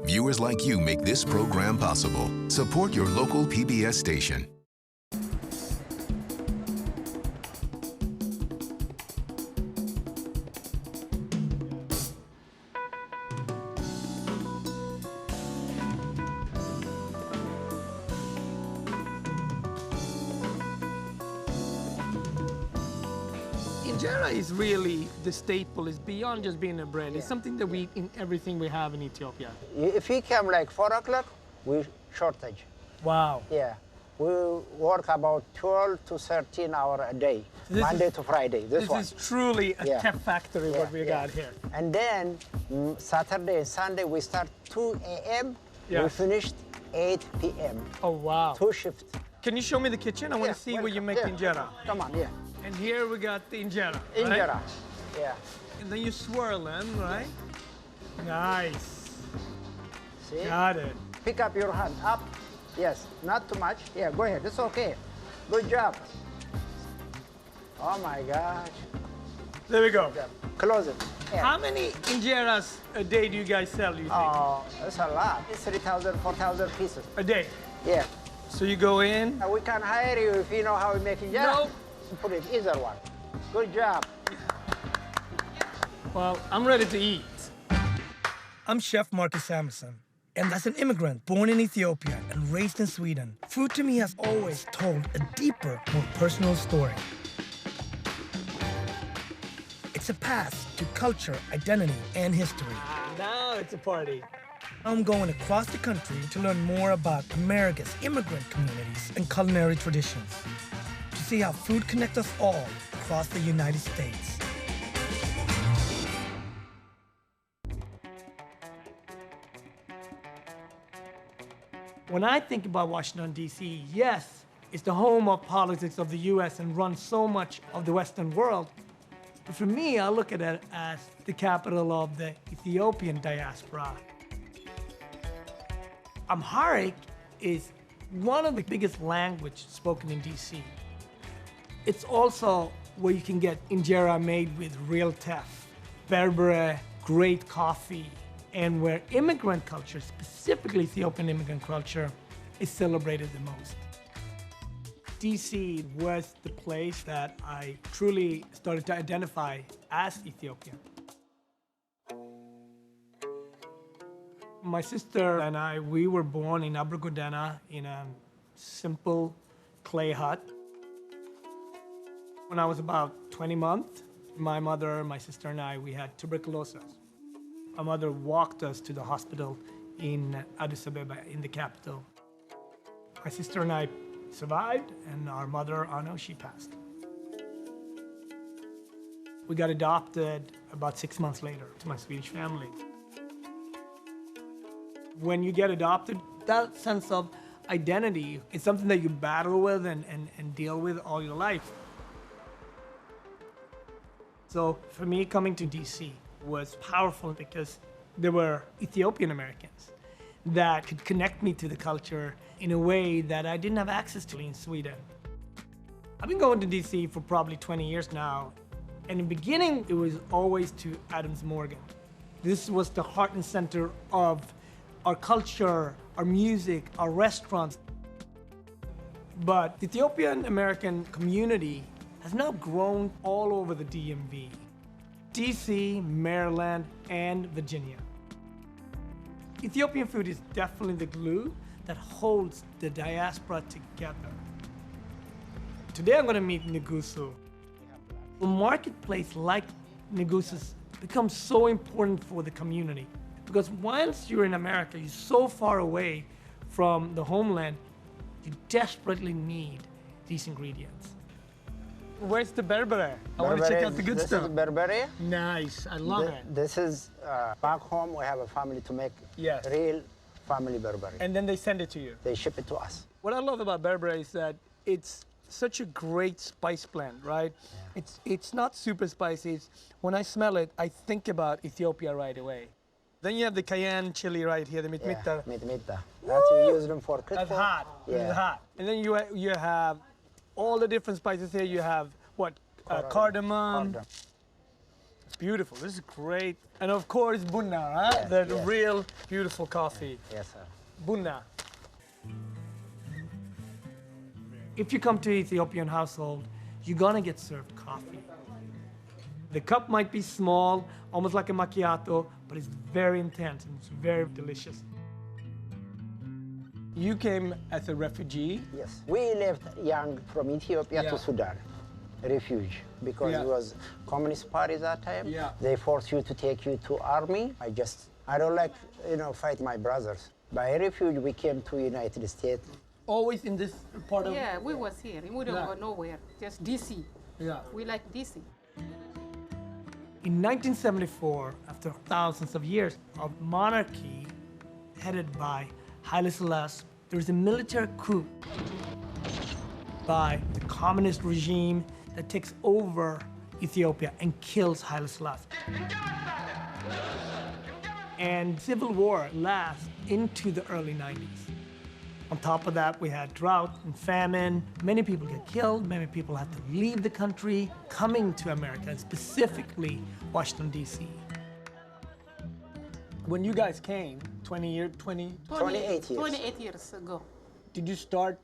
Viewers like you make this program possible. Support your local PBS station. Injera is really the staple. It's beyond just being a bread. It's something that we eat in everything we have in Ethiopia. If we come like 4 o'clock, we shortage. Wow. Yeah. We work about 12 to 13 hours a day, Monday to Friday. This one. is truly a tech factory, what we got here. And then Saturday and Sunday, we start 2 a.m. Yeah. We finished 8 p.m. Oh, wow. 2 shifts. Can you show me the kitchen? I want to see where you make the injera. Come on, yeah. And here we got the injera. Injera, right? yeah. And then you swirl them, right? Nice. See? Got it. Pick up your hand, up. Yes, not too much. Yeah, go ahead, it's okay. Good job. Oh my gosh. There we go. Good job. Close it. Yeah. How many injeras a day do you guys sell, you think? Oh, that's a lot. It's 3,000, 4,000 pieces. A day? Yeah. So you go in. We can hire you if you know how we make injera. No. Put it either one. Good job. Well, I'm ready to eat. I'm Chef Marcus Samuelsson, and as an immigrant born in Ethiopia and raised in Sweden, food to me has always told a deeper, more personal story. It's a path to culture, identity, and history. Now it's a party. I'm going across the country to learn more about America's immigrant communities and culinary traditions, to see how food connects us all across the United States. When I think about Washington, D.C., yes, it's the home of politics of the U.S. and runs so much of the Western world. But for me, I look at it as the capital of the Ethiopian diaspora. Amharic is one of the biggest languages spoken in D.C. It's also where you can get injera made with real teff, berbere, great coffee, and where immigrant culture, specifically Ethiopian immigrant culture, is celebrated the most. DC was the place that I truly started to identify as Ethiopian. My sister and I, we were born in Abragodena in a simple clay hut. When I was about 20 months, my mother, my sister, and I, we had tuberculosis. My mother walked us to the hospital in Addis Ababa, in the capital. My sister and I survived, and our mother, Anna, she passed. We got adopted about 6 months later to my Swedish family. When you get adopted, that sense of identity is something that you battle with and deal with all your life. So for me, coming to DC was powerful because there were Ethiopian Americans that could connect me to the culture in a way that I didn't have access to in Sweden. I've been going to DC for probably 20 years now, and in the beginning, it was always to Adams Morgan. This was the heart and center of our culture, our music, our restaurants. But the Ethiopian American community has now grown all over the DMV, DC, Maryland, and Virginia. Ethiopian food is definitely the glue that holds the diaspora together. Today I'm going to meet Ngusu. A marketplace like Ngusu's becomes so important for the community because once you're in America, you're so far away from the homeland, you desperately need these ingredients. Where's the berbere? I want to check out the good stuff. This is berbere. Nice, I love it. This is back home. We have a family to make real family berbere. And then they send it to you. They ship it to us. What I love about berbere is that it's such a great spice blend, right? Yeah. It's not super spicy. When I smell it, I think about Ethiopia right away. Then you have the cayenne chili right here, the mitmita. Yeah, mitmita. That's we use them for cook. That's hot. Yeah. It's hot. And then you have all the different spices here. You have what? Cardamom. Beautiful. This is great. And of course, bunna, huh? Yes, The yes. real beautiful coffee. Yes, sir. Bunna. If you come to an Ethiopian household, you're gonna get served coffee. The cup might be small, almost like a macchiato, but it's very intense and it's very delicious. You came as a refugee. Yes. We left young from Ethiopia Yeah. to Sudan, refuge, because Yeah. it was Communist Party that time. Yeah. They force you to take you to army. I don't like, fight my brothers. By refuge, we came to United States. Always in this part of. Yeah, we was here. We don't Yeah. go nowhere. Just DC. Yeah. We like DC. In 1974, after thousands of years of monarchy headed by Haile Selassie, there was a military coup by the communist regime that takes over Ethiopia and kills Haile Selassie. And civil war lasts into the early 90s. On top of that, we had drought and famine. Many people get killed. Many people had to leave the country, coming to America, and specifically Washington, D.C. When you guys came, 28 years. 28 years ago. did you start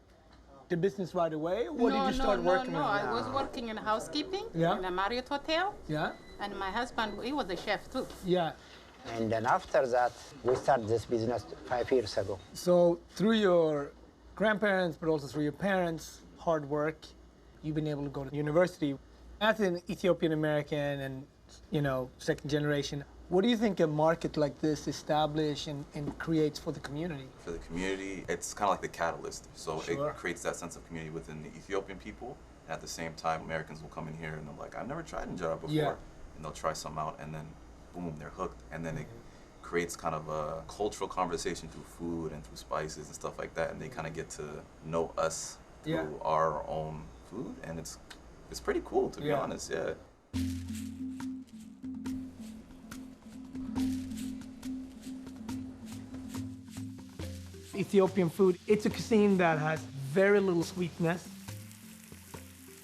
the business right away? Or did you start working No, on it? I was working in housekeeping Yeah. in a Marriott hotel. Yeah? And my husband, he was a chef too. Yeah. And then after that, we started this business 5 years ago. So through your grandparents, but also through your parents' hard work, you've been able to go to university. As an Ethiopian American and, second generation, what do you think a market like this establishes and creates for the community? For the community, it's kind of like the catalyst. So Sure. it creates that sense of community within the Ethiopian people. And at the same time, Americans will come in here and they're like, I've never tried injera before. Yeah. And they'll try some out and then boom, they're hooked. And then it creates kind of a cultural conversation through food and through spices and stuff like that. And they kind of get to know us through Yeah. our own food. And it's pretty cool, to be Yeah. honest, yeah. Ethiopian food, it's a cuisine that has very little sweetness.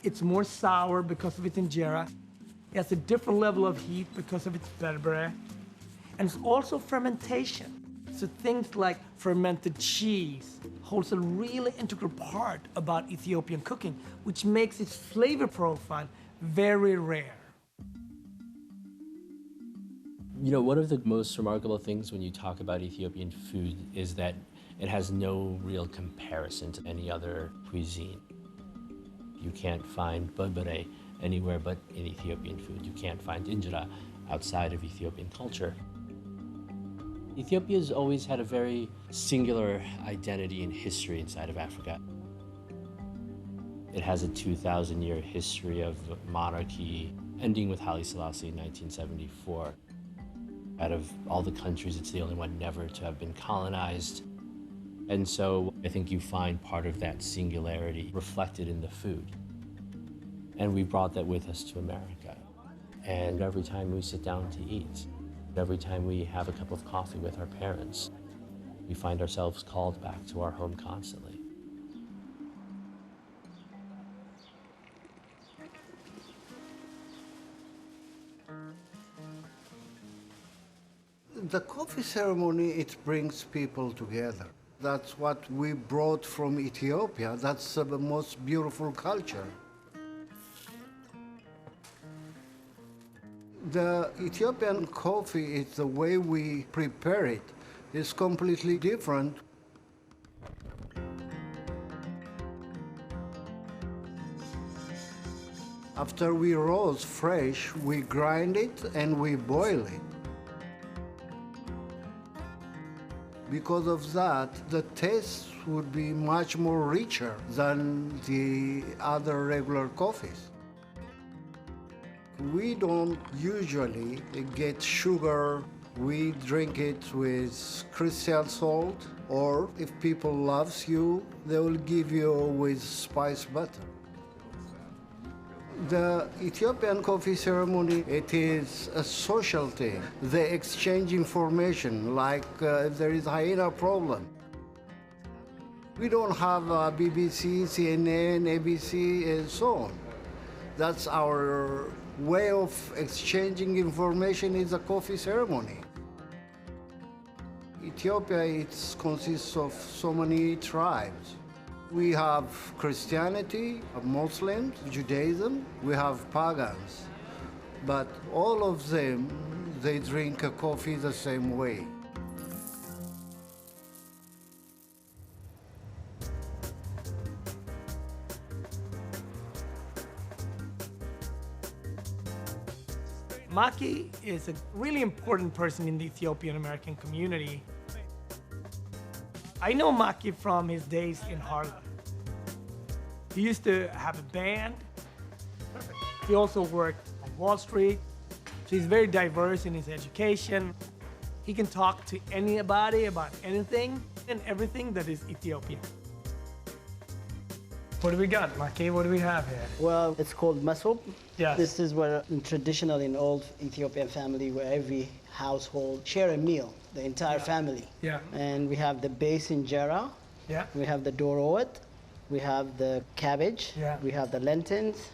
It's more sour because of its injera. It has a different level of heat because of its berbere. And it's also fermentation. So things like fermented cheese holds a really integral part about Ethiopian cooking, which makes its flavor profile very rare. One of the most remarkable things when you talk about Ethiopian food is that it has no real comparison to any other cuisine. You can't find berbere anywhere but in Ethiopian food. You can't find injera outside of Ethiopian culture. Ethiopia has always had a very singular identity and history inside of Africa. It has a 2,000-year history of monarchy, ending with Haile Selassie in 1974. Out of all the countries, it's the only one never to have been colonized. And so I think you find part of that singularity reflected in the food. And we brought that with us to America. And every time we sit down to eat, every time we have a cup of coffee with our parents, we find ourselves called back to our home constantly. The coffee ceremony, it brings people together. That's what we brought from Ethiopia. That's the most beautiful culture. The Ethiopian coffee, it's the way we prepare it, is completely different. After we roast fresh, we grind it and we boil it. Because of that, the taste would be much more richer than the other regular coffees. We don't usually get sugar. We drink it with crystal salt, or if people loves you, they will give you with spice butter. The Ethiopian coffee ceremony, it is a social thing. They exchange information, like if there is hyena problem. We don't have BBC, CNN, ABC, and so on. That's our way of exchanging information is a coffee ceremony. Ethiopia consists of so many tribes. We have Christianity, Muslims, Judaism, we have pagans. But all of them, they drink a coffee the same way. Maki is a really important person in the Ethiopian American community. I know Maki from his days in Harlem. He used to have a band. He also worked on Wall Street. So he's very diverse in his education. He can talk to anybody about anything and everything that is Ethiopian. What do we got, Maki? What do we have here? Well, it's called masob. Yes. This is where traditional in old Ethiopian family where every household share a meal, the entire family. Yeah. And we have the base injera. Yeah. We have the dorowet. We have the cabbage. Yeah. We have the lentils.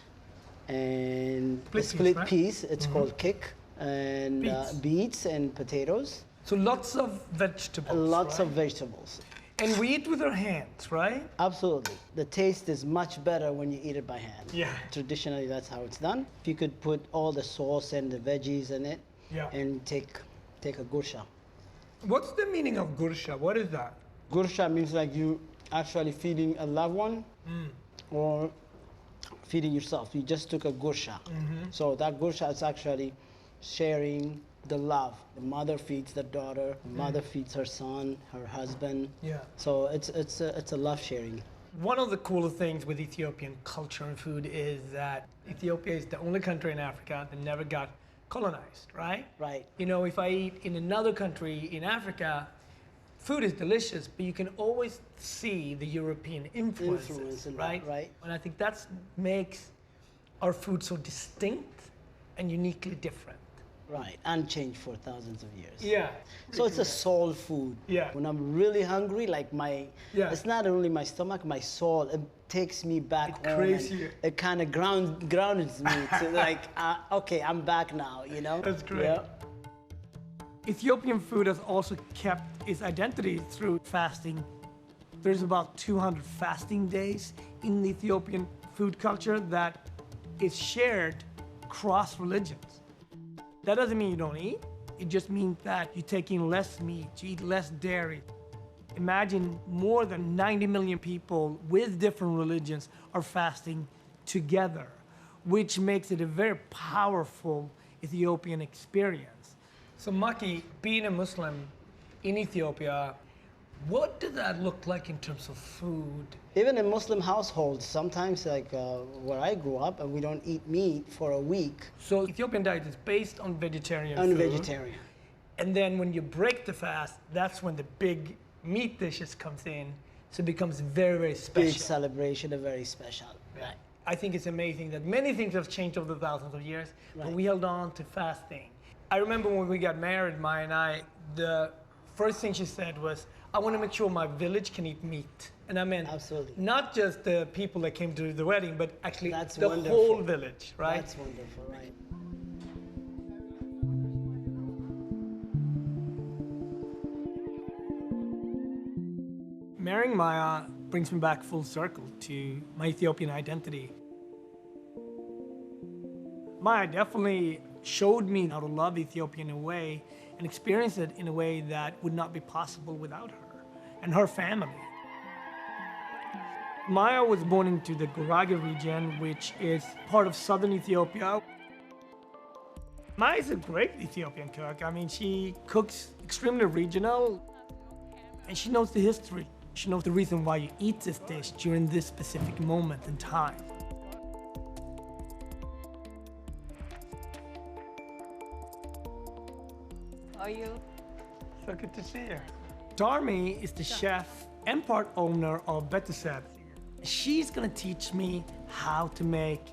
And Split the peas, split right? peas, it's called kick. And beets and potatoes. So lots of vegetables. Lots right? of vegetables. And we eat with our hands, right? Absolutely. The taste is much better when you eat it by hand. Yeah. Traditionally, that's how it's done. If you could put all the sauce and the veggies in it, Yeah. and take a gursha. What's the meaning of gursha? What is that? Gursha means like you actually feeding a loved one or feeding yourself. You just took a gursha. So that gursha is actually sharing the love. The mother feeds the daughter, the mother feeds her son, her husband. Yeah. So it's a love sharing. One of the cool things with Ethiopian culture and food is that Ethiopia is the only country in Africa that never got colonized, right? Right. You know, if I eat in another country in Africa, food is delicious, but you can always see the European influences, Influence in that, right? right. And I think that makes our food so distinct and uniquely different. Right, unchanged for thousands of years. Yeah. So it's a soul food. Yeah. When I'm really hungry, like it's not only my stomach, my soul, it takes me back It home. craves and you. It kind of grounds me to like, okay, I'm back now, you know? That's great. Yeah. Ethiopian food has also kept its identity through fasting. There's about 200 fasting days in the Ethiopian food culture that is shared across religions. That doesn't mean you don't eat. It just means that you're taking less meat, you eat less dairy. Imagine more than 90 million people with different religions are fasting together, which makes it a very powerful Ethiopian experience. So Maki, being a Muslim in Ethiopia, what does that look like in terms of food? Even in Muslim households, sometimes like where I grew up, and we don't eat meat for a week. So Ethiopian diet is based on vegetarian I'm food. vegetarian. And then when you break the fast, that's when the big meat dishes comes in. So it becomes very, very special. Big celebration, a very special. Right. I think it's amazing that many things have changed over the thousands of years, but Right. we held on to fasting. I remember when we got married, Maya and I, the first thing she said was, I want to make sure my village can eat meat. And I meant Absolutely. not just the people that came to the wedding, but actually That's the wonderful. whole village, right? That's wonderful, right? Marrying Maya brings me back full circle to my Ethiopian identity. Maya definitely showed me how to love Ethiopia in a way and experience it in a way that would not be possible without her and her family. Maya was born into the Gurage region, which is part of southern Ethiopia. Maya is a great Ethiopian cook. I mean, she cooks extremely regional, and she knows the history. She knows the reason why you eat this dish during this specific moment in time. How are you? So good to see you. Darmi is the chef and part owner of Betuseb. She's gonna teach me how to make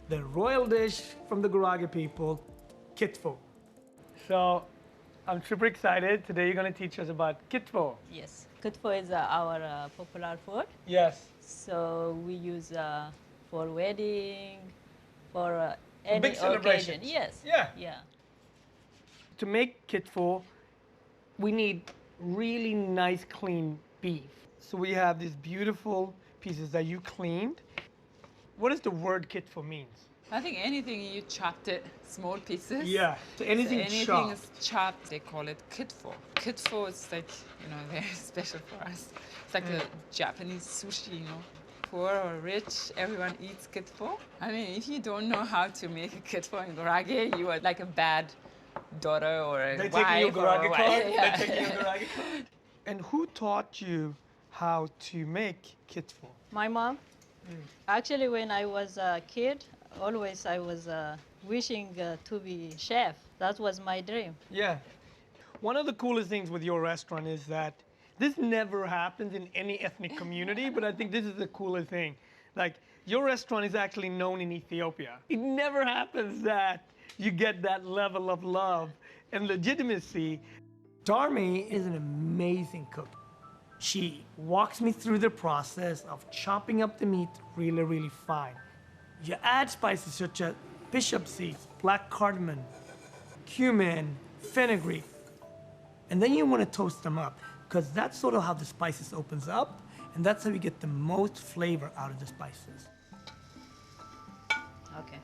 the royal dish from the Gurage people, kitfo. So I'm super excited. Today you're gonna teach us about kitfo. Yes. Kutfo is our popular food. Yes. So we use for wedding, for Any big celebrations. occasion. Yes. Yeah. Yeah. To make kitfo, we need really nice, clean beef. So we have these beautiful pieces that you cleaned. What does the word kitfo means? I think anything you chopped it small pieces. Yeah. So anything anything chopped. is chopped, they call it kitfo. Kitfo is like, very special for us. It's like a Japanese sushi, Poor or rich, everyone eats kitfo. I mean, if you don't know how to make a kitfo in Gorage, you are like a bad daughter or a They wife. take your Gorage or a card? wife. Yeah. They take your Gorage card? And who taught you how to make kitfo? My mom. Actually, when I was a kid, always I was wishing to be chef. That was my dream. Yeah. One of the coolest things with your restaurant is that this never happens in any ethnic community, but I think this is the coolest thing. Like, your restaurant is actually known in Ethiopia. It never happens that you get that level of love and legitimacy. Darmi is an amazing cook. She walks me through the process of chopping up the meat really, really fine. You add spices such as bishop seeds, black cardamom, cumin, fenugreek, and then you want to toast them up because that's sort of how the spices opens up, and that's how you get the most flavor out of the spices. Okay.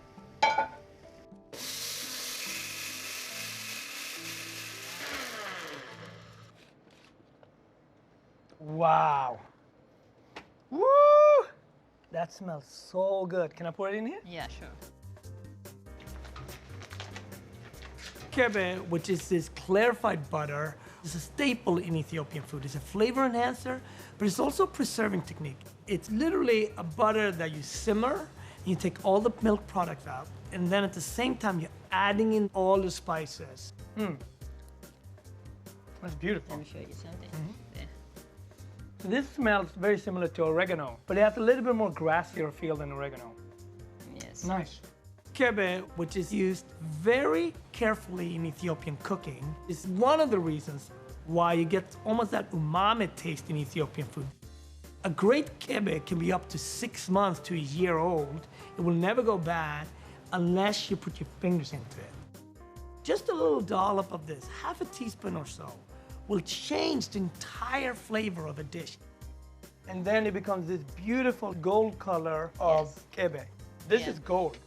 Wow. Woo! That smells so good. Can I pour it in here? Yeah, sure. Kebe, which is this clarified butter, is a staple in Ethiopian food. It's a flavor enhancer, but it's also a preserving technique. It's literally a butter that you simmer, and you take all the milk products out, and then at the same time, you're adding in all the spices. That's beautiful. Let me show you something. There. So this smells very similar to oregano, but it has a little bit more grassier feel than oregano. Yes. Nice. Kebe, which is used very carefully in Ethiopian cooking, is one of the reasons why you get almost that umami taste in Ethiopian food. A great kebe can be up to 6 months to a year old. It will never go bad unless you put your fingers into it. Just a little dollop of this, half a teaspoon or so, will change the entire flavor of a dish. And then it becomes this beautiful gold color of kebe. This is gold.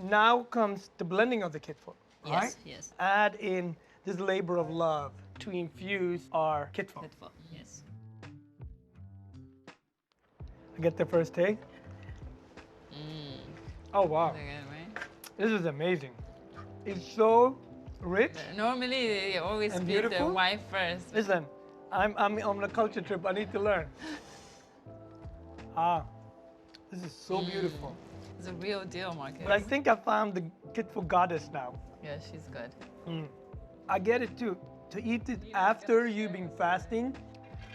Now comes the blending of the kitfo, right? Yes, yes. Add in this labor of love to infuse our kitfo. Good for, yes. I get the first take. Oh, wow. Again, right? This is amazing. It's so rich. Normally, they always And feed the beautiful? wife first. Listen, I'm on a culture trip. I need to learn. This is so beautiful. It's a real deal, Marcus. But I think I found the kitfo goddess now. Yeah, she's good. I get it too. To eat it after you've been fasting,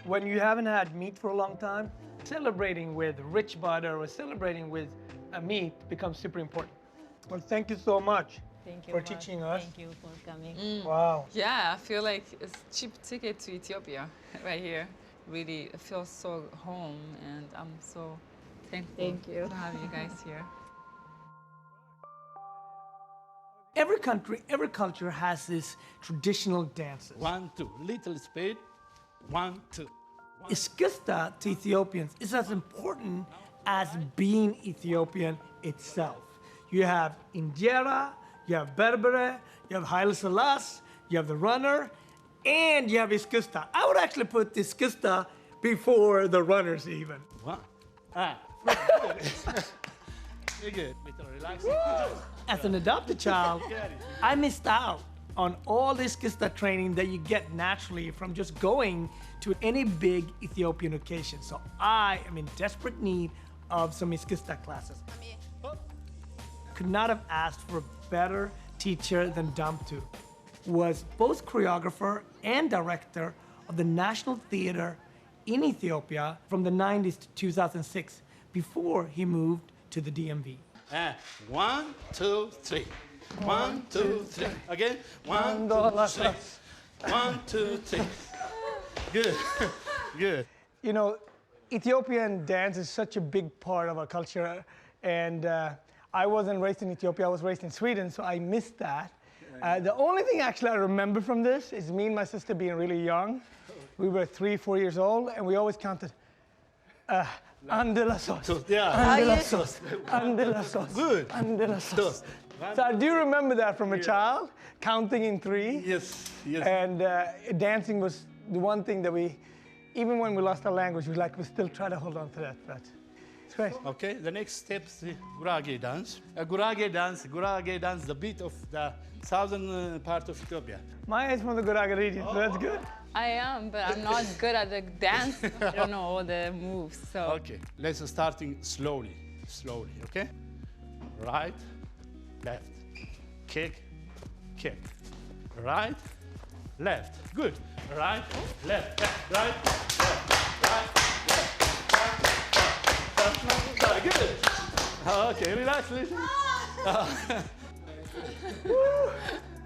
when you haven't had meat for a long time, celebrating with rich butter or celebrating with a meat becomes super important. Well, thank you so much Thank you for Mark. teaching us. Thank you for coming. Wow. Yeah, I feel like it's cheap ticket to Ethiopia right here. Really, it feels so home, and I'm so thankful Thank you. to have you guys here. Every country, every culture has this traditional dances. 1, 2. Little speed. 1, 2. Iskista to Ethiopians is as important as being Ethiopian itself. You have Injera, you have Berbere, you have Haile Selassie, you have the runner, and you have Iskista. I would actually put Iskista before the runners even. 1. You're good. Little relaxing. As an adopted child, I missed out on all this Iskista training that you get naturally from just going to any big Ethiopian occasion. So I am in desperate need of some Iskista classes. Could not have asked for a better teacher than Damtu. Was both choreographer and director of the National Theater in Ethiopia from the 90s to 2006 before he moved to the DMV. 1, 2, 3. 1, 2, 3. Again. 1, 2, 3. 1, 2, 3. Good. Good. You know, Ethiopian dance is such a big part of our culture, and I wasn't raised in Ethiopia, I was raised in Sweden, so I missed that. The only thing actually I remember from this is me and my sister being really young. We were 3, 4 years old, and we always counted, ande la sos, ande la sos, ande la sos, Good. ande la sos. So I do remember that from a child, counting in 3. Yes, yes. And dancing was the one thing that we, even when we lost our language, we still try to hold on to that. But it's great. Okay, the next step is the Gurage dance. Gurage dance, the beat of the southern part of Ethiopia. Maya is from the Gurage region, so that's good. I am, but I'm not good at the dance. I don't know all the moves, so. Okay, let's starting slowly, okay? Right, left, kick, kick. Right, left, good. Right, left, right, left, right, left, right, good. Okay, relax, listen.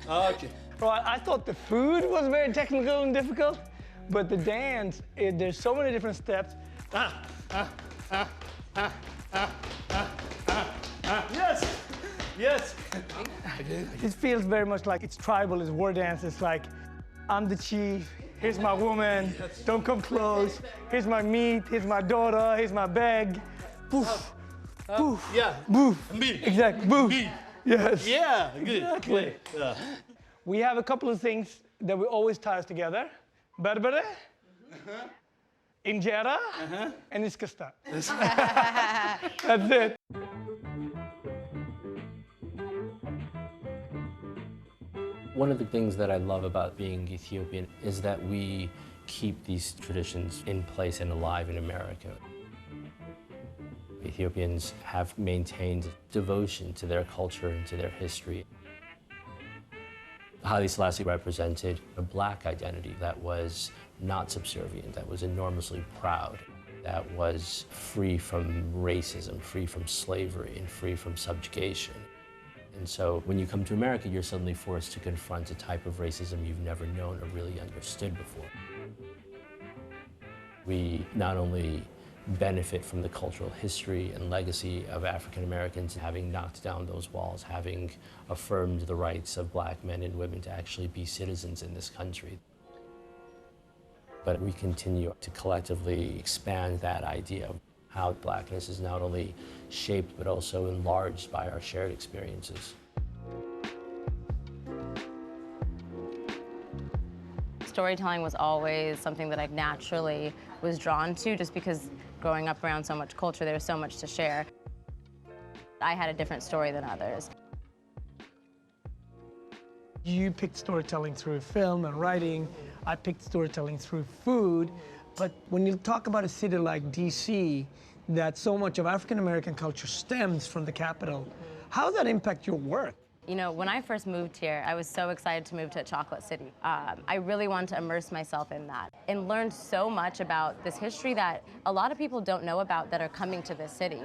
Okay. Well, I thought the food was very technical and difficult, but the dance, there's so many different steps. Yes, yes. It feels very much like it's tribal, it's war dance. It's like, I'm the chief, here's my woman, don't come close. Here's my meat, here's my daughter, here's my bag. Poof, poof, Yeah. boof. Me. Exactly, boof. Me. Yes. Yeah, good. Exactly. Yeah. We have a couple of things that we always tie us together. Berbere, injera, and iskasta. That's it. One of the things that I love about being Ethiopian is that we keep these traditions in place and alive in America. Ethiopians have maintained devotion to their culture and to their history. Haile Selassie represented a black identity that was not subservient, that was enormously proud, that was free from racism, free from slavery, and free from subjugation. And so when you come to America, you're suddenly forced to confront a type of racism you've never known or really understood before. We not only benefit from the cultural history and legacy of African Americans, having knocked down those walls, having affirmed the rights of black men and women to actually be citizens in this country. But we continue to collectively expand that idea of how blackness is not only shaped but also enlarged by our shared experiences. Storytelling was always something that I naturally was drawn to, just because growing up around so much culture, there was so much to share. I had a different story than others. You picked storytelling through film and writing. I picked storytelling through food. But when you talk about a city like DC, that so much of African-American culture stems from the capital, how does that impact your work? You know, when I first moved here, I was so excited to move to Chocolate City. I really wanted to immerse myself in that and learned so much about this history that a lot of people don't know about that are coming to this city.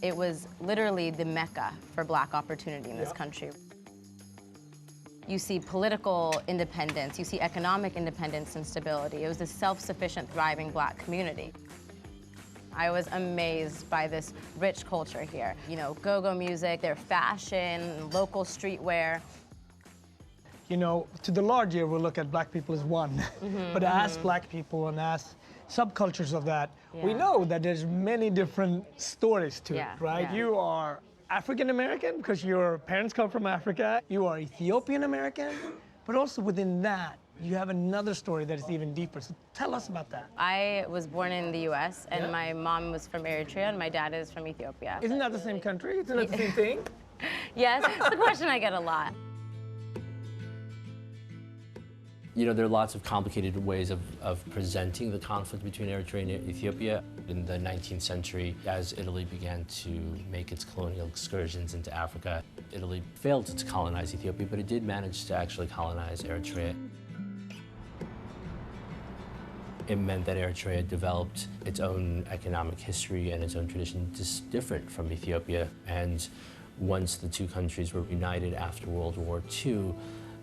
It was literally the Mecca for black opportunity in this country. You see political independence, you see economic independence and stability. It was a self-sufficient, thriving black community. I was amazed by this rich culture here. You know, go-go music, their fashion, local streetwear. You know, to the large ear, we'll look at black people as one. But as black people and as subcultures of that, we know that there's many different stories to it, right? You are African American because your parents come from Africa. You are Ethiopian American, but also within that, you have another story that is even deeper. So tell us about that. I was born in the US and my mom was from Eritrea and my dad is from Ethiopia. Isn't that the same country? Isn't that the same thing? Yes, it's a question I get a lot. You know, there are lots of complicated ways of presenting the conflict between Eritrea and Ethiopia. In the 19th century, as Italy began to make its colonial excursions into Africa, Italy failed to colonize Ethiopia, but it did manage to actually colonize Eritrea. It meant that Eritrea developed its own economic history and its own tradition, just different from Ethiopia. And once the two countries were united after World War II,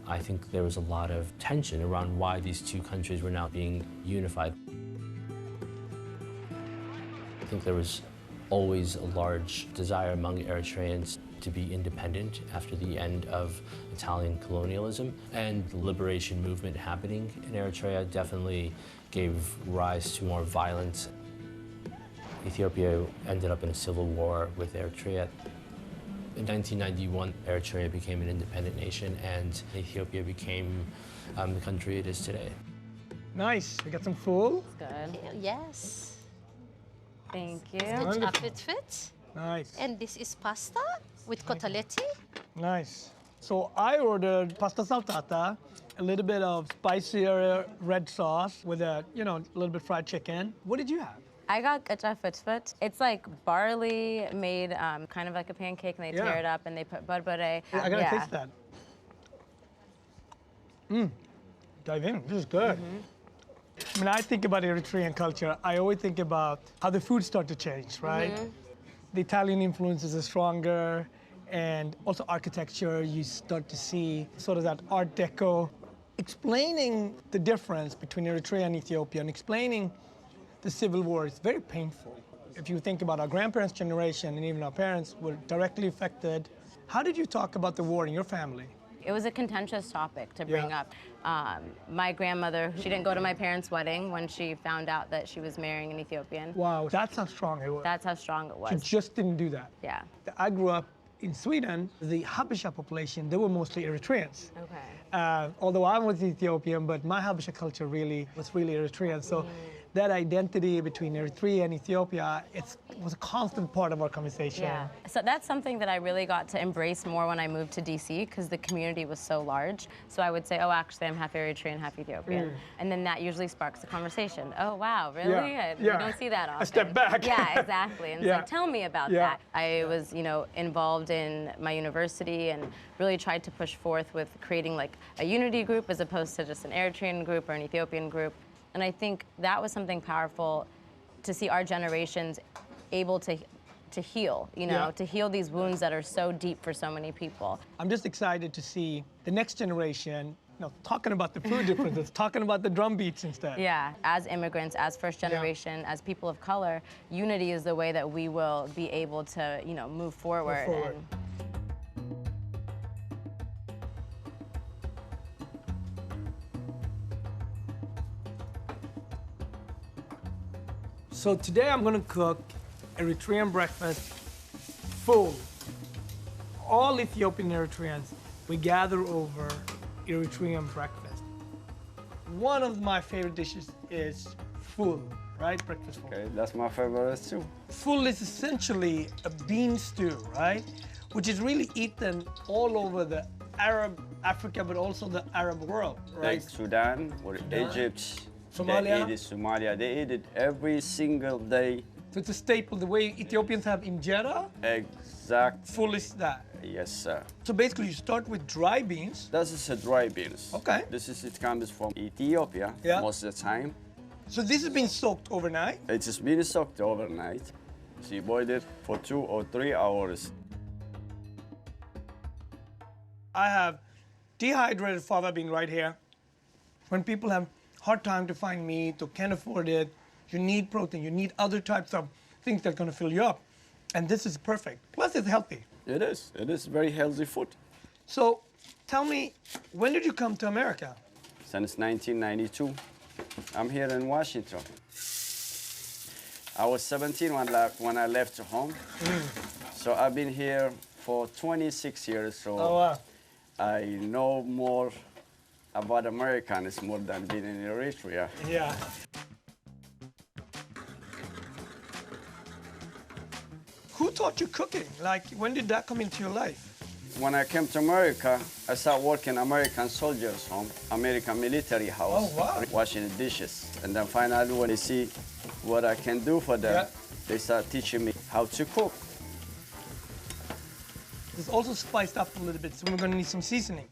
I think there was a lot of tension around why these two countries were now being unified. think there was always a large desire among Eritreans to be independent after the end of Italian colonialism, and the liberation movement happening in Eritrea definitely gave rise to more violence. Ethiopia ended up in a civil war with Eritrea. In 1991, Eritrea became an independent nation, and Ethiopia became the country it is today. Nice. We got some food. Good. Yes. Thank you. Good appetite. Nice. And this is pasta with coteletti. Nice. So I ordered pasta saltata, a little bit of spicier red sauce with a, a little bit fried chicken. What did you have? I got gacha futfut. It's like barley made kind of like a pancake, and they tear it up and they put barbare. I gotta taste that. Dive in. This is good. When I think about Eritrean culture, I always think about how the food started to change, right? The Italian influences are stronger, and also architecture, you start to see sort of that Art Deco. Explaining the difference between Eritrea and Ethiopia and explaining the civil war is very painful. If you think about our grandparents' generation and even our parents were directly affected, how did you talk about the war in your family? It was a contentious topic to bring up. My grandmother, she didn't go to my parents' wedding when she found out that she was marrying an Ethiopian. Wow, that's how strong it was. That's how strong it was. She just didn't do that. Yeah. I grew up in Sweden. The Habesha population, they were mostly Eritreans. Okay. Although I was Ethiopian, but my Habesha culture was really Eritrean. So that identity between Eritrea and Ethiopia, it was a constant part of our conversation. Yeah. So that's something that I really got to embrace more when I moved to DC, because the community was so large. So I would say, oh, actually, I'm half Eritrean, half Ethiopian. And then that usually sparks a conversation. Oh, wow, really? You don't see that often. A step back. Yeah, exactly. And it's like, tell me about that. I was, involved in my university and really tried to push forth with creating like a unity group as opposed to just an Eritrean group or an Ethiopian group. And I think that was something powerful to see our generations able to heal, to heal these wounds that are so deep for so many people. I'm just excited to see the next generation, talking about the food differences, talking about the drum beats instead. Yeah, as immigrants, as first generation, as people of color, unity is the way that we will be able to, move forward. So today I'm gonna cook Eritrean breakfast full. All Ethiopian Eritreans, we gather over Eritrean breakfast. One of my favorite dishes is full, right? Breakfast full. Okay, that's my favorite too. Full is essentially a bean stew, right? Which is really eaten all over the Arab Africa, but also the Arab world, right? Like Sudan or Egypt. Somalia. They eat it, Somalia. They eat it every single day. So it's a staple, the way Ethiopians have injera. Exact. Full is that. Yes, sir. So basically you start with dry beans. This is a dry beans. Okay. It comes from Ethiopia most of the time. So this has been soaked overnight? It has been soaked overnight. So you boil it for 2 or 3 hours. I have dehydrated fava bean right here. When people have hard time to find meat or can't afford it, you need protein, you need other types of things that are gonna fill you up. And this is perfect. Plus it's healthy. It is very healthy food. So tell me, when did you come to America? Since 1992. I'm here in Washington. I was 17 when I left home. So I've been here for 26 years. So I know more about Americans more than being in Eritrea. Yeah. Who taught you cooking? Like, when did that come into your life? When I came to America, I started working American soldiers' home, American military house, washing the dishes. And then finally, when they see what I can do for them, they start teaching me how to cook. It's also spiced up a little bit, so we're gonna need some seasoning.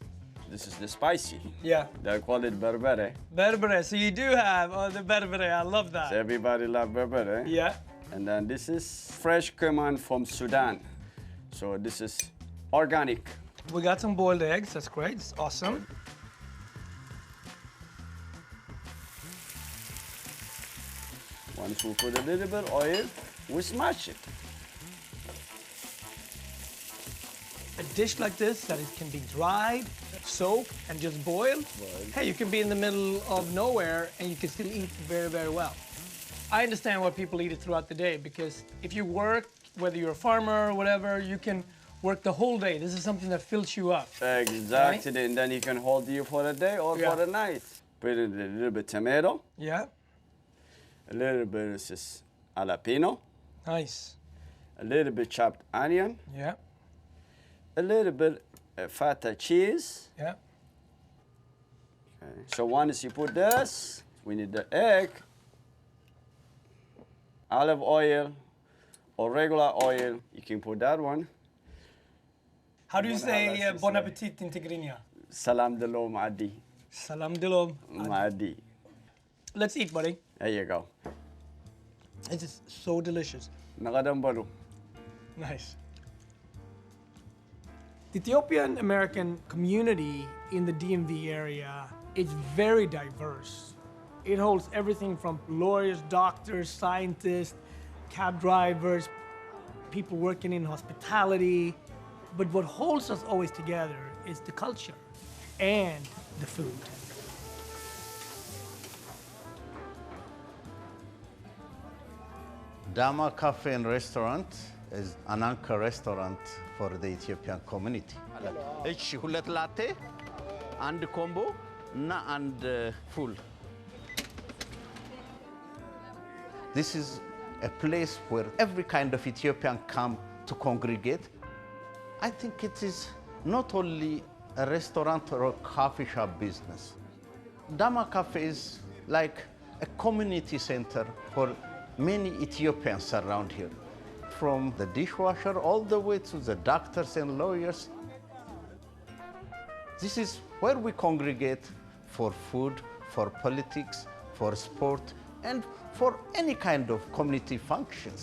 This is the spicy. Yeah. They call it berbere. Berbere, so you do have the berbere, I love that. So everybody love berbere. Yeah. And then this is fresh cumin from Sudan. So this is organic. We got some boiled eggs, that's great, it's awesome. Once we put a little bit oil, we smash it. A dish like this that it can be dried, soaked, and just boiled. Hey, you can be in the middle of nowhere and you can still eat very, very well. I understand why people eat it throughout the day, because if you work, whether you're a farmer or whatever, you can work the whole day. This is something that fills you up. Exactly, right? and then you can hold you for the day or for the night. Put in a little bit tomato. Yeah. A little bit of this jalapeno. Nice. A little bit chopped onion. Yeah. A little bit feta cheese. Yeah. Okay. So once you put this, we need the egg, olive oil, or regular oil. You can put that one. How do you say bon appetit in Tigrinya? Salam dilo maadi. Salam dilo maadi. Let's eat, buddy. There you go. It is so delicious. Nakadambalu. Nice. The Ethiopian American community in the DMV area is very diverse. It holds everything from lawyers, doctors, scientists, cab drivers, people working in hospitality. But what holds us always together is the culture and the food. Dama Cafe and Restaurant is an anchor restaurant for the Ethiopian community. እሺ ሁለት ላቴ አንድ ኮምቦ እና አንድ ፉል This is a place where every kind of Ethiopian come to congregate. I think it is not only a restaurant or a coffee shop business. Dama Cafe is like a community center for many Ethiopians around here, from the dishwasher all the way to the doctors and lawyers. This is where we congregate for food, for politics, for sport, and for any kind of community functions.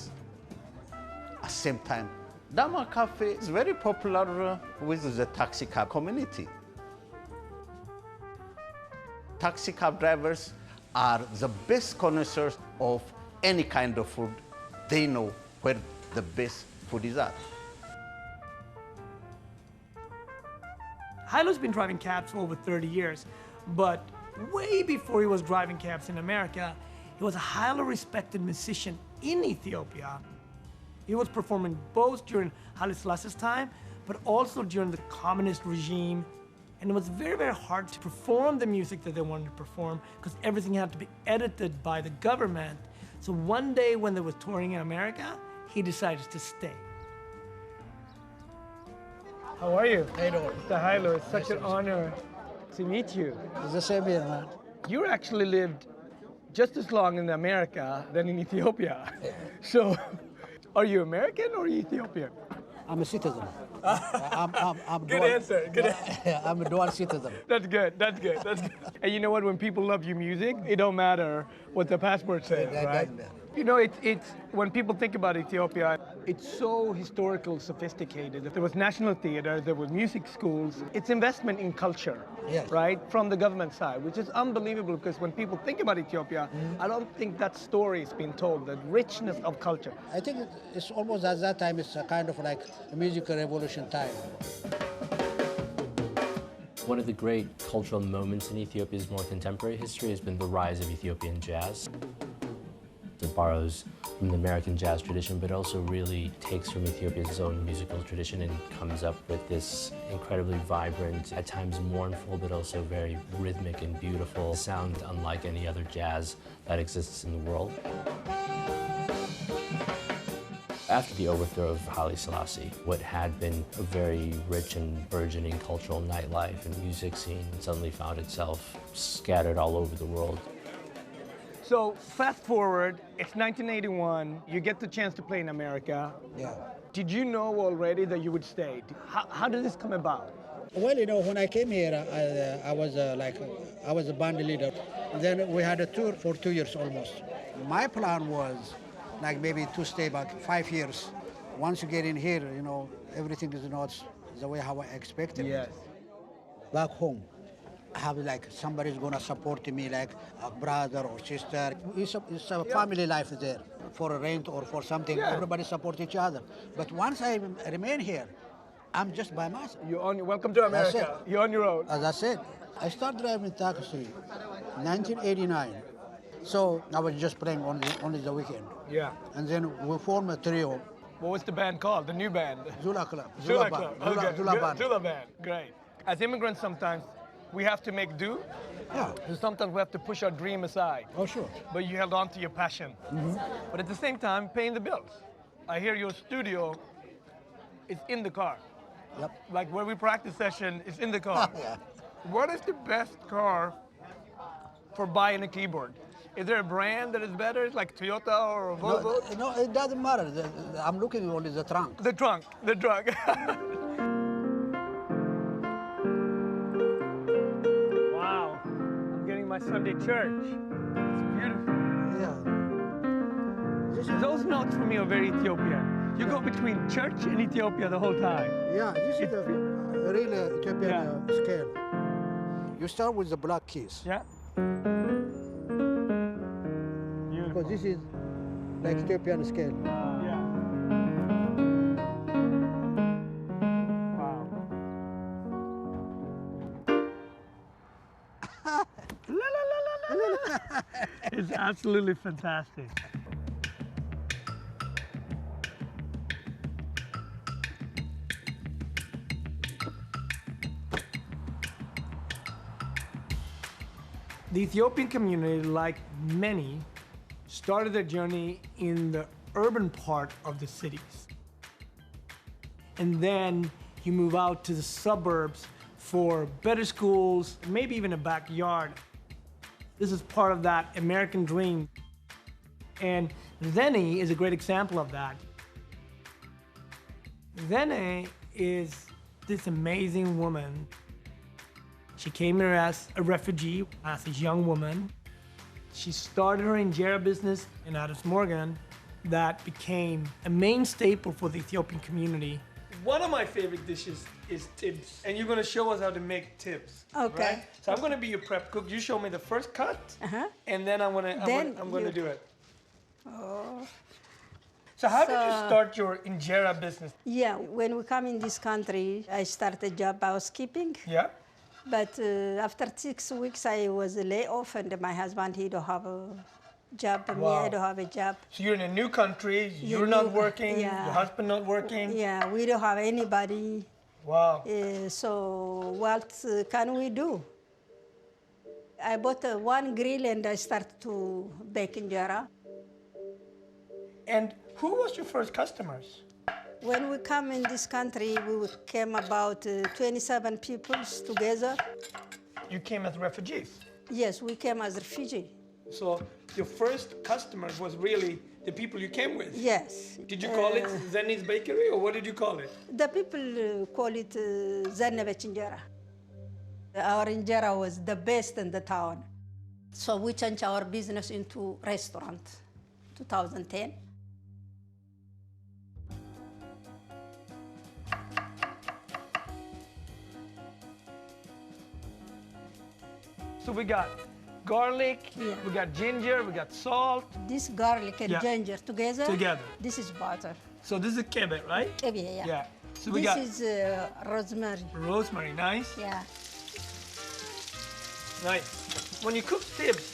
At the same time, Dama Cafe is very popular with the taxi cab community. Taxi cab drivers are the best connoisseurs of any kind of food. They know where the best food is at. Hailo's been driving cabs for over 30 years, but way before he was driving cabs in America, he was a highly respected musician in Ethiopia. He was performing both during Haile Selassie's time, but also during the communist regime. And it was very, very hard to perform the music that they wanted to perform because everything had to be edited by the government. So one day when they were touring in America, he decided to stay. How are you? Hey, Lord. Mr. Hailo, it's such an honor to meet you. It's the same here, man. You actually lived just as long in America than in Ethiopia. So, are you American or Ethiopian? I'm a citizen. I'm Good answer. Good answer. I'm a dual citizen. That's good. That's good. That's good. And you know what? When people love your music, it don't matter what the passport says, right? You know, it's when people think about Ethiopia, it's so historical, sophisticated. There was national theater, there was music schools. It's investment in culture, right, from the government side, which is unbelievable because when people think about Ethiopia, I don't think that story is being told, the richness of culture. I think it's almost at that time, it's a kind of like a musical revolution time. One of the great cultural moments in Ethiopia's more contemporary history has been the rise of Ethiopian jazz. It borrows from the American jazz tradition, but also really takes from Ethiopia's own musical tradition and comes up with this incredibly vibrant, at times mournful, but also very rhythmic and beautiful sound unlike any other jazz that exists in the world. After the overthrow of Haile Selassie, what had been a very rich and burgeoning cultural nightlife and music scene suddenly found itself scattered all over the world. So fast forward, it's 1981, you get the chance to play in America. Yeah. Did you know already that you would stay? How did this come about? Well, you know, when I came here, I was a band leader. Then we had a tour for 2 years almost. My plan was like maybe to stay about 5 years. Once you get in here, you know, everything is not the way how I expected. Yes. Back home, have like somebody's gonna support me, like a brother or sister. It's a family life there. For a rent or for something, everybody support each other. But once I remain here, I'm just by myself. Welcome to America. You're on your own. As I said, I started driving taxi 1989. So I was just playing only the weekend. Yeah. And then we formed a trio. What was the band called? The new band? Zula Club. Zula Club. Okay. Zula Band. Zula Band. Great. As immigrants, sometimes we have to make do. Yeah. And sometimes we have to push our dream aside. Oh, sure. But you held on to your passion. But at the same time, paying the bills. I hear your studio is in the car. Yep. Like where we practice session is in the car. Yeah. What is the best car for buying a keyboard? Is there a brand that is better, like Toyota or Volvo? No, it doesn't matter. I'm looking only the trunk. The trunk. Wow. I'm getting my Sunday church. It's beautiful. Yeah. Those notes for me are very Ethiopian. You go between church and Ethiopia the whole time. Yeah, this is the real Ethiopian scale. You start with the black keys. Yeah. Because this is like Ethiopian scale. Yeah. Wow. It's absolutely fantastic. The Ethiopian community, like many, started their journey in the urban part of the cities. And then you move out to the suburbs for better schools, maybe even a backyard. This is part of that American dream. And Zeni is a great example of that. Zeni is this amazing woman. She came here as a refugee, as a young woman. She started her injera business in Addis Morgan that became a main staple for the Ethiopian community. One of my favorite dishes is tibs, and you're gonna show us how to make tibs. Okay. Right? So I'm gonna be your prep cook. You show me the first cut, and then I'm gonna do it. Oh. So how did you start your injera business? Yeah, when we come in this country, I started job housekeeping. Yeah. But after 6 weeks, I was laid off, and my husband, he don't have a job. Me, I don't have a job. So you're in a new country, you're not working, your husband not working? Yeah, we don't have anybody. Wow. So what can we do? I bought one grill and I started to bake injera. And who was your first customers? When we come in this country, we came about 27 people together. You came as refugees? Yes, we came as refugees. So your first customers was really the people you came with? Yes. Did you call it Zeni's Bakery, or what did you call it? The people call it Zennebech Injera. Our injera was the best in the town. So we changed our business into restaurant, 2010. So we got garlic, we got ginger, we got salt. This garlic and ginger together. This is butter. So this is kebab, right? Kebab, yeah. So we this got is rosemary. Rosemary, nice. Yeah. Nice. When you cook tibs,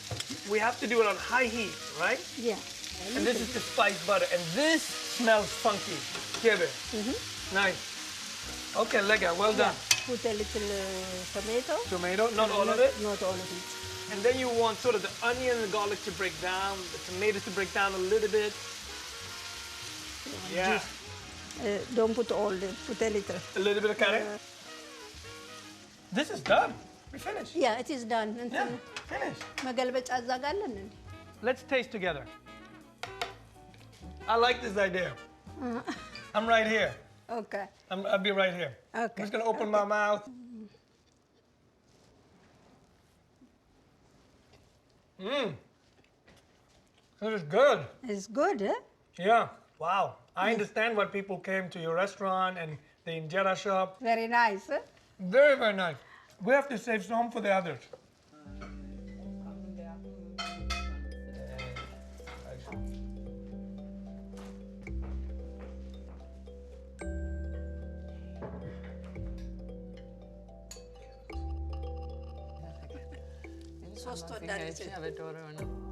we have to do it on high heat, right? Yeah. And this is the spiced butter, and this smells funky. Kebab. Nice. Okay, Lega, well done. Put a little tomato. Tomato, not all of it? Not all of it. And then you want sort of the onion and the garlic to break down, the tomatoes to break down a little bit. Yeah. Don't put all, put a little. A little bit of curry? This is done. We finished. Yeah, it is done. Yeah, finished. መገልበጫ እዛ ጋር አለን እንዴ? Let's taste together. I like this idea. I'm right here. Okay. I'll be right here. Okay. I'm just gonna open my mouth. This is good. It's good, eh? Yeah. Wow. I understand why people came to your restaurant and the injera shop. Very nice, eh? Very, very nice. We have to save some for the others.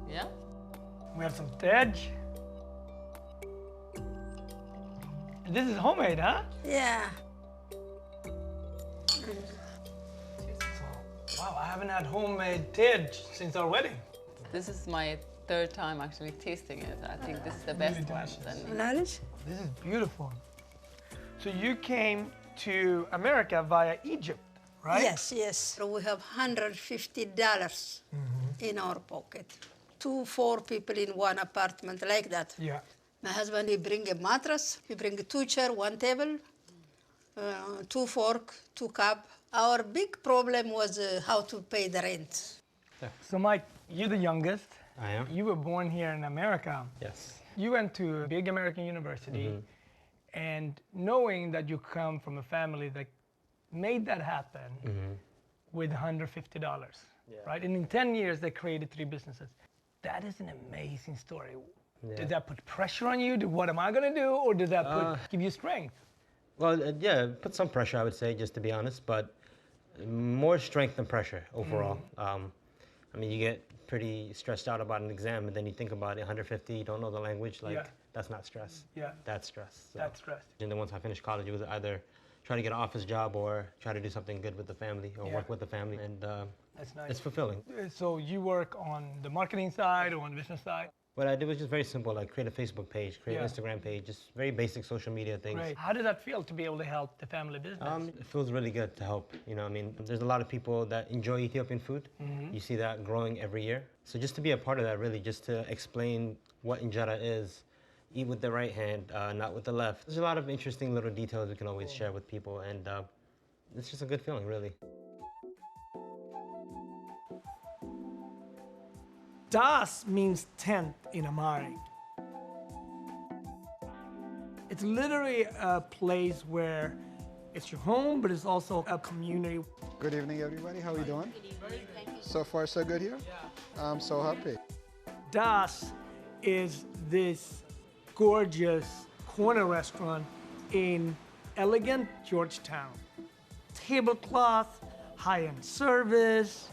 Yeah? We have some tej. This is homemade, huh? Yeah. Wow, I haven't had homemade tej since our wedding. This is my third time actually tasting it. I think this is the best one. This is beautiful. So you came to America via Egypt, right? Yes, yes. So we have $150 dollars in our pocket. 4 people in one apartment like that. Yeah. My husband, he bring a mattress, he bring 2 chairs, 1 table, 2 fork, 2 cup. Our big problem was how to pay the rent. So Mike, you're the youngest. I am. You were born here in America. Yes. You went to a big American university, and knowing that you come from a family that made that happen with $150, right? And in 10 years, they created 3 businesses. That is an amazing story. Yeah. Did that put pressure on you? What am I gonna do? Or did that give you strength? Well, yeah, put some pressure, I would say, just to be honest, but more strength than pressure overall. I mean, you get pretty stressed out about an exam, and then you think about it, 150, you don't know the language, like, that's not stress. Yeah. That's stress. So. That's stress. And then once I finished college, it was either try to get an office job or try to do something good with the family or work with the family, and that's nice. it's fulfilling. So you work on the marketing side or on the business side? What I did was just very simple, like create a Facebook page, create an Instagram page, just very basic social media things. Right. How does that feel to be able to help the family business? It feels really good to help. You know, I mean, there's a lot of people that enjoy Ethiopian food. You see that growing every year. So just to be a part of that, really, just to explain what injera is, eat with the right hand, not with the left. There's a lot of interesting little details we can always share with people, and it's just a good feeling, really. Das means tent in Amharic. It's literally a place where it's your home, but it's also a community. Good evening, everybody. How are you doing? So far, so good here? I'm so happy. Das is this gorgeous corner restaurant in elegant Georgetown. Tablecloth, high-end service.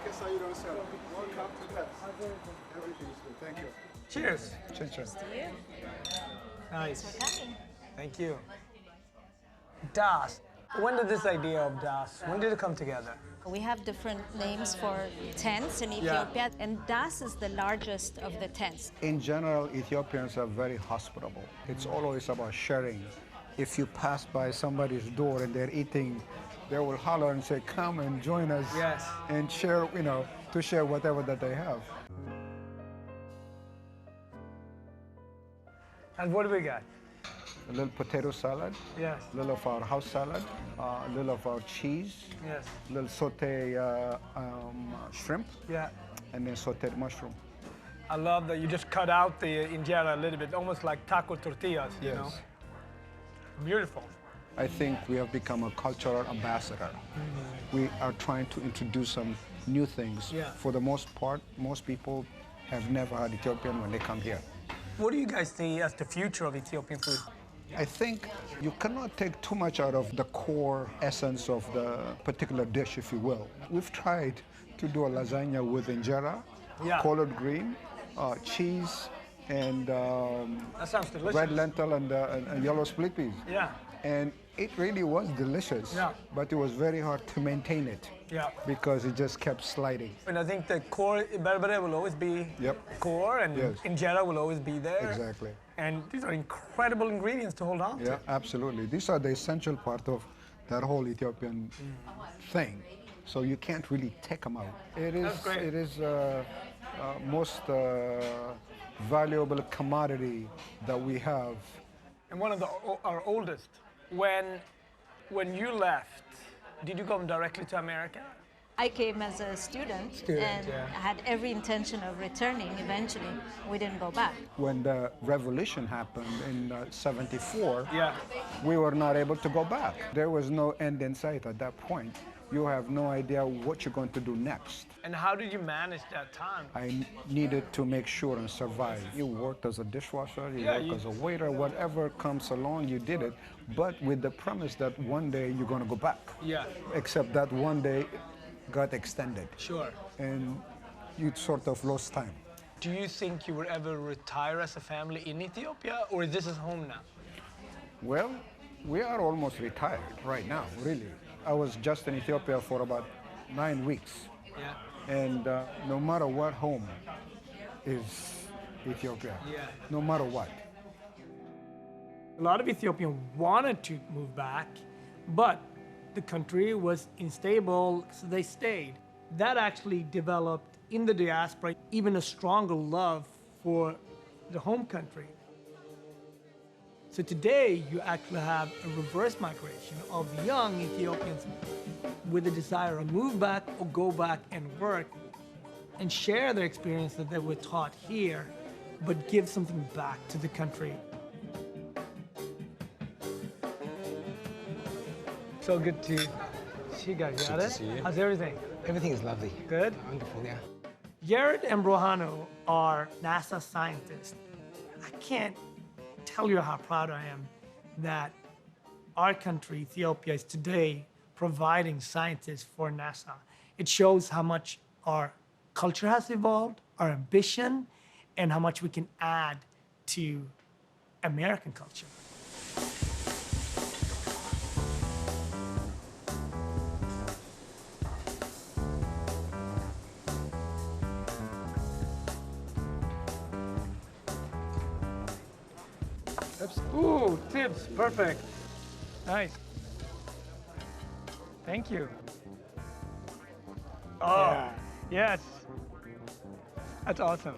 Okay, so you don't sell. Welcome to that. Everything's good. Thank you. Cheers. Chin chin. Nice. Thank you. Das. When did this idea of Das, when did it come together? We have different names for tents in Ethiopia, and Das is the largest of the tents. In general, Ethiopians are very hospitable. It's always about sharing. If you pass by somebody's door and they're eating, they will holler and say, come and join us and share, you know, to share whatever that they have. And what do we got? A little potato salad. Yes. A little of our house salad. A little of our cheese. Yes. A little saute shrimp. Yeah. And then sauteed mushroom. I love that you just cut out the injera a little bit, almost like taco tortillas, you know? Beautiful. I think we have become a cultural ambassador. We are trying to introduce some new things. For the most part, most people have never had Ethiopian when they come here. What do you guys see as the future of Ethiopian food? I think you cannot take too much out of the core essence of the particular dish, if you will. We've tried to do a lasagna with injera, collard green, cheese, and that sounds delicious. Red lentil and yellow split peas. Yeah. And it really was delicious, but it was very hard to maintain it because it just kept sliding. And I think the core berbere will always be core, and injera will always be there. Exactly. And these are incredible ingredients to hold on to. Yeah, absolutely. These are the essential part of that whole Ethiopian thing. So you can't really take them out. It is most valuable commodity that we have. And one of our oldest. When you left, did you come directly to America? I came as a student and had every intention of returning eventually. We didn't go back. When the revolution happened in '74, we were not able to go back. There was no end in sight at that point. You have no idea what you're going to do next. And how did you manage that time? I needed to make sure and survive. You worked as a dishwasher, you worked as a waiter, whatever comes along, you did it, but with the premise that one day you're going to go back. Yeah. Except that one day got extended. Sure. And you sort of lost time. Do you think you would ever retire as a family in Ethiopia, or this is home now? Well, we are almost retired right now, really. I was just in Ethiopia for about 9 weeks. Yeah. And no matter what, home is Ethiopia. Yeah. No matter what. A lot of Ethiopians wanted to move back, but the country was unstable, so they stayed. That actually developed in the diaspora even a stronger love for the home country. So today, you actually have a reverse migration of young Ethiopians with a desire to move back or go back and work and share their experience that they were taught here, but give something back to the country. So good to see you guys. You got it? see you. How's everything? Everything is lovely. Good? Wonderful, yeah. Jared and Brohano are NASA scientists. I can't tell you how proud I am that our country, Ethiopia, is today providing scientists for NASA. It shows how much our culture has evolved, our ambition, and how much we can add to American culture. Ooh, tips, perfect. Nice. Thank you. Oh, yes. That's awesome.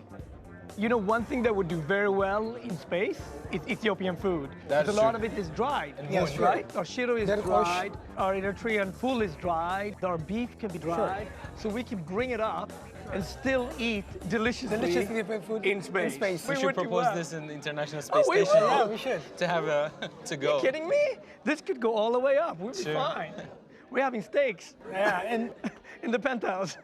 You know, one thing that would do very well in space is Ethiopian food. That's Because a lot true. of it is dried. Yes, sure. Right? Our shiro is That- dried. Our Eritrean food is dried. Our beef can be dried. So we can bring it up and still eat deliciously Delicious Ethiopian food in space. We should would do propose well. this in the International Space Oh, we Station. will. Yeah, we should. To have a to go. Are you kidding me? This could go all the way up. We'll be Sure. fine. We're having steaks. Yeah, and in the penthouse.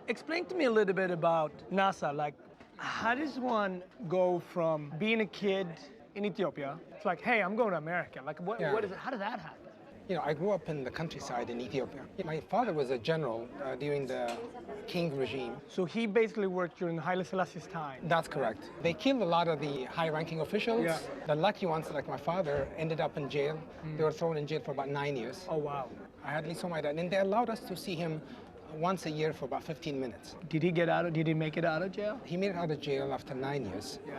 Explain to me a little bit about NASA. Like, how does one go from being a kid in Ethiopia to like, hey, I'm going to America? Like, what is it? How did that happen? You know, I grew up in the countryside in Ethiopia. My father was a general during the King regime. So he basically worked during Haile Selassie's time. That's correct. They killed a lot of the high-ranking officials. Yeah. The lucky ones, like my father, ended up in jail. They were thrown in jail for about 9 years. Oh, wow. I hardly saw my dad, and they allowed us to see him once a year for about 15 minutes. Did he get out of? Did he make it out of jail? He made it out of jail after 9 years. Yeah.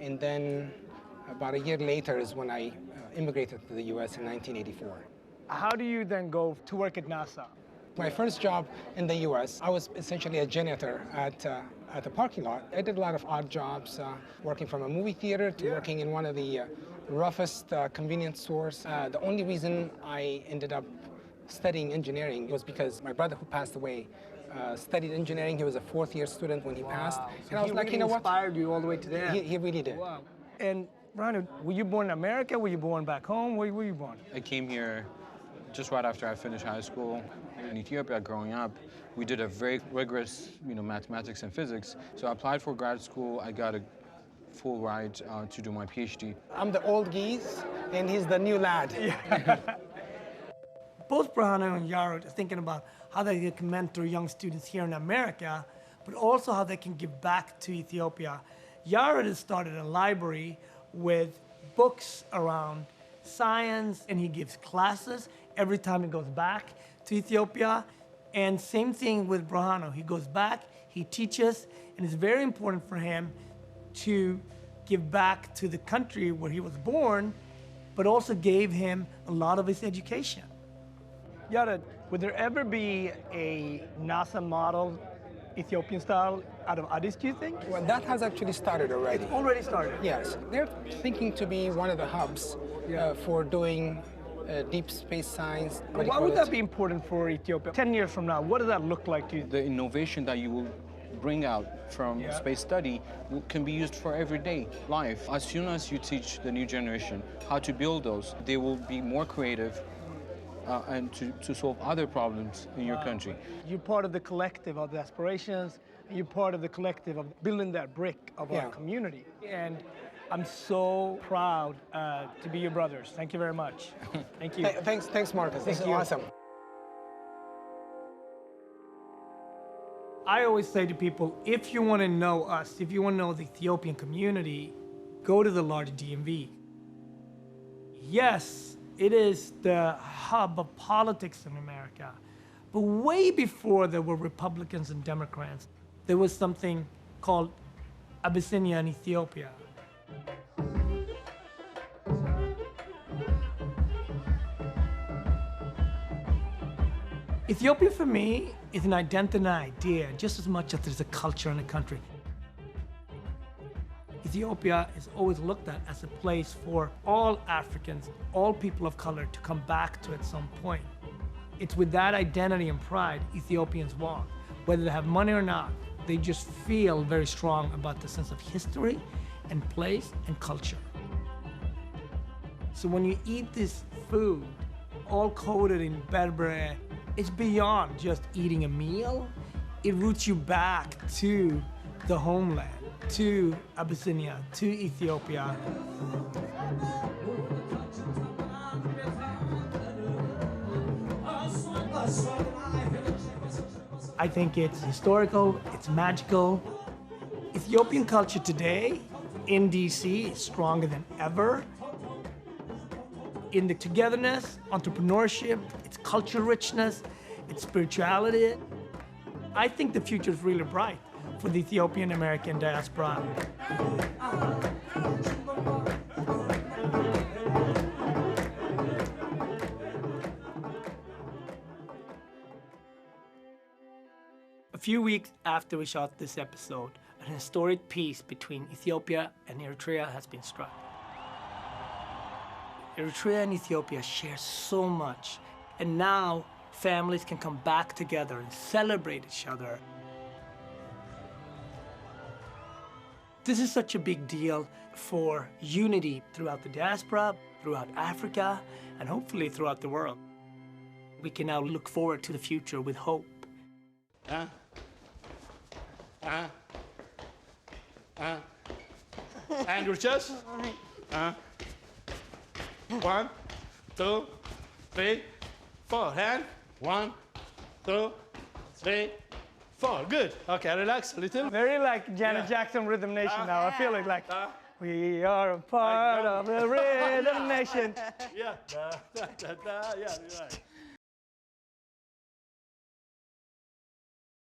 And then about a year later is when I immigrated to the U.S. in 1984. How do you then go to work at NASA? My first job in the U.S., I was essentially a janitor at the parking lot. I did a lot of odd jobs, working from a movie theater to working in one of the roughest convenience stores. The only reason I ended up studying engineering was because my brother, who passed away, studied engineering. He was a fourth-year student when he passed. So he really inspired you all the way to there. He really did. Wow. And Ranu, were you born in America? Were you born back home? Where were you born? I came here just right after I finished high school. In Ethiopia, growing up, we did a very rigorous, mathematics and physics. So I applied for grad school. I got a full ride to do my PhD. I'm the old geese, and he's the new lad. Both Brohano and Yared are thinking about how they can mentor young students here in America, but also how they can give back to Ethiopia. Yared has started a library with books around science, and he gives classes every time he goes back to Ethiopia. And same thing with Brohano. He goes back, he teaches, and it's very important for him to give back to the country where he was born, but also gave him a lot of his education. Yared, would there ever be a NASA model, Ethiopian style, out of Addis, do you think? Well, that has actually started already. It's already started? Yes. They're thinking to be one of the hubs for doing deep space science. Why would that be important for Ethiopia? 10 years from now, what does that look like to you? The innovation that you will bring out from space study can be used for everyday life. As soon as you teach the new generation how to build those, they will be more creative and to solve other problems in your country. You're part of the collective of the aspirations, and you're part of the collective of building that brick of our community. And I'm so proud to be your brothers. Thank you very much. Thank you. Thanks, Marcus. This is awesome. I always say to people, if you want to know us, if you want to know the Ethiopian community, go to the larger DMV. Yes, it is the hub of politics in America. But way before there were Republicans and Democrats, there was something called Abyssinia in Ethiopia. Ethiopia for me is an identity and an idea just as much as there's a culture in a country. Ethiopia is always looked at as a place for all Africans, all people of color to come back to at some point. It's with that identity and pride Ethiopians walk. Whether they have money or not, they just feel very strong about the sense of history and place and culture. So when you eat this food, all coated in berbere, it's beyond just eating a meal. It roots you back to the homeland, to Abyssinia, to Ethiopia. I think it's historical, it's magical. Ethiopian culture today in DC is stronger than ever. In the togetherness, entrepreneurship, its cultural richness, its spirituality. I think the future is really bright for the Ethiopian American diaspora. A few weeks after we shot this episode, an historic peace between Ethiopia and Eritrea has been struck. Eritrea and Ethiopia share so much, and now families can come back together and celebrate each other. This is such a big deal for unity throughout the diaspora, throughout Africa, and hopefully throughout the world. We can now look forward to the future with hope. And your chest. 1, 2, 3, 4. Hand. 1, 2, 3, 4. Good. Okay, relax a little. Very like Janet Jackson Rhythm Nation now. I feel it like we are a part of the Rhythm Nation. Yeah. Yeah, you're right.